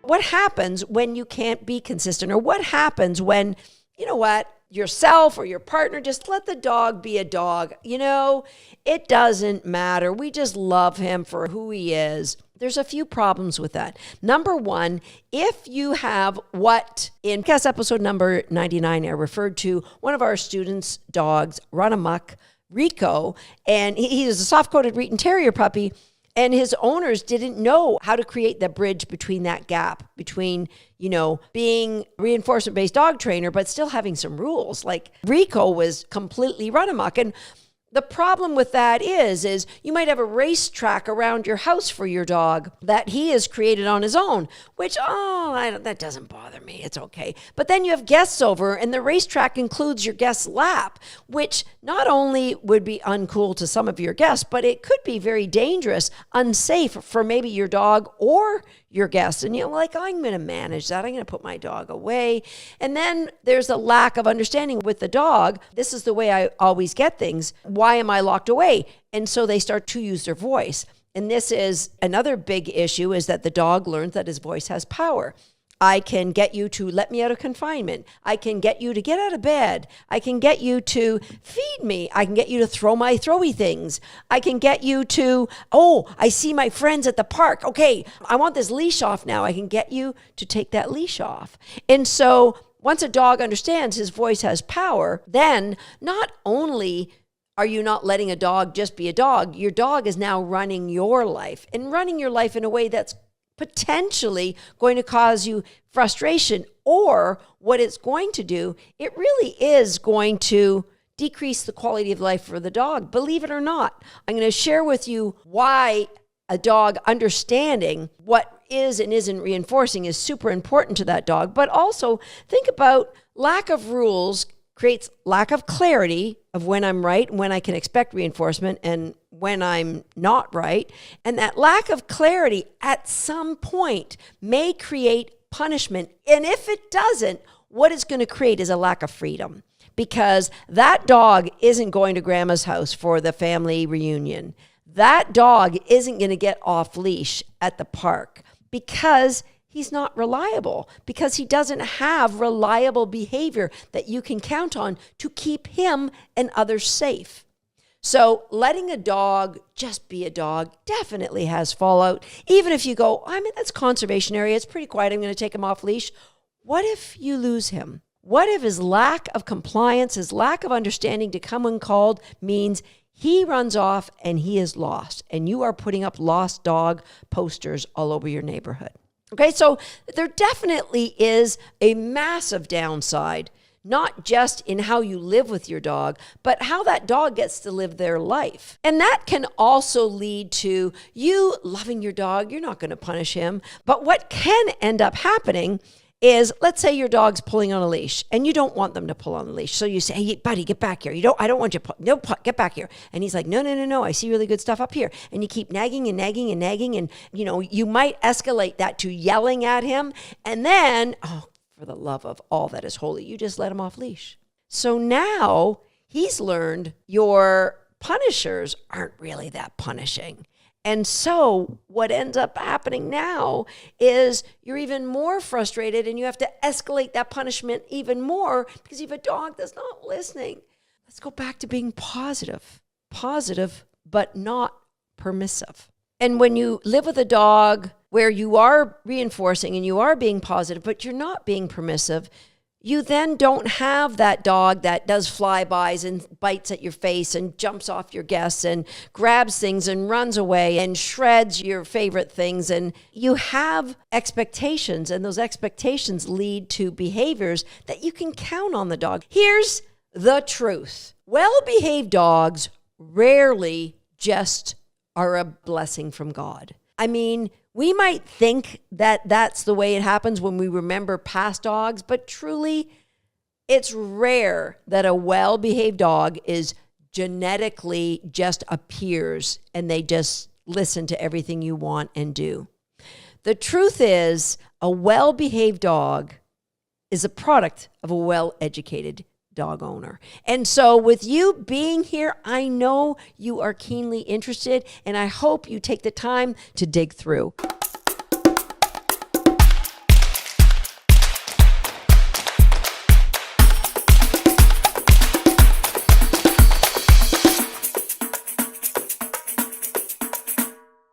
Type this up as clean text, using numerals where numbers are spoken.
what happens when you can't be consistent? Or what happens when, you know what, yourself or your partner, just let the dog be a dog. It doesn't matter. We just love him for who he is. There's a few problems with that. Number one, if you have what in podcast episode number 99, I referred to one of our students' dogs run amok, Riko, and he is a soft-coated Wheaten Terrier puppy. And his owners didn't know how to create the bridge between that gap between, being reinforcement-based dog trainer, but still having some rules. Like Riko was completely run amok. And the problem with that is you might have a racetrack around your house for your dog that he has created on his own, which, that doesn't bother me. It's okay. But then you have guests over and the racetrack includes your guest's lap, which not only would be uncool to some of your guests, but it could be very dangerous, unsafe for maybe your dog or your guests. And I'm going to manage that. I'm going to put my dog away. And then there's a lack of understanding with the dog. This is the way I always get things. Why am I locked away? And so they start to use their voice. And this is another big issue, is that the dog learns that his voice has power. I can get you to let me out of confinement. I can get you to get out of bed. I can get you to feed me. I can get you to throw my throwy things. I can get you to, I see my friends at the park. Okay, I want this leash off now. I can get you to take that leash off. And so once a dog understands his voice has power, then not only are you not letting a dog just be a dog, your dog is now running your life, and running your life in a way that's potentially going to cause you frustration, or what it's going to do, it really is going to decrease the quality of life for the dog. Believe it or not, I'm going to share with you why a dog understanding what is and isn't reinforcing is super important to that dog. But also think about lack of rules creates lack of clarity of when I'm right, when I can expect reinforcement, and when I'm not right. And that lack of clarity at some point may create punishment. And if it doesn't, what it's going to create is a lack of freedom, because that dog isn't going to grandma's house for the family reunion. That dog isn't going to get off leash at the park because he's not reliable, because he doesn't have reliable behavior that you can count on to keep him and others safe. So letting a dog just be a dog definitely has fallout. Even if you go, that's conservation area, it's pretty quiet, I'm going to take him off leash. What if you lose him? What if his lack of compliance, his lack of understanding to come when called means he runs off and he is lost, and you are putting up lost dog posters all over your neighborhood? Okay, so there definitely is a massive downside, not just in how you live with your dog, but how that dog gets to live their life. And that can also lead to you loving your dog. You're not going to punish him. But what can end up happening is, let's say your dog's pulling on a leash and you don't want them to pull on the leash. So you say, hey, buddy, get back here. I don't want you to get back here. And he's like, no. I see really good stuff up here. And you keep nagging and nagging and nagging. And, you might escalate that to yelling at him. And then, for the love of all that is holy, you just let him off leash. So now he's learned your punishers aren't really that punishing. And so what ends up happening now is you're even more frustrated, and you have to escalate that punishment even more because you have a dog that's not listening. Let's go back to being positive, but not permissive. And when you live with a dog where you are reinforcing and you are being positive, but you're not being permissive, you then don't have that dog that does flybys and bites at your face and jumps off your guests and grabs things and runs away and shreds your favorite things. And you have expectations, and those expectations lead to behaviors that you can count on the dog. Here's the truth. Well-behaved dogs rarely just are a blessing from God. We might think that that's the way it happens when we remember past dogs, but truly, it's rare that a well-behaved dog is genetically just appears and they just listen to everything you want and do. The truth is, a well-behaved dog is a product of a well-educated dog owner. And so with you being here, I know you are keenly interested, and I hope you take the time to dig through.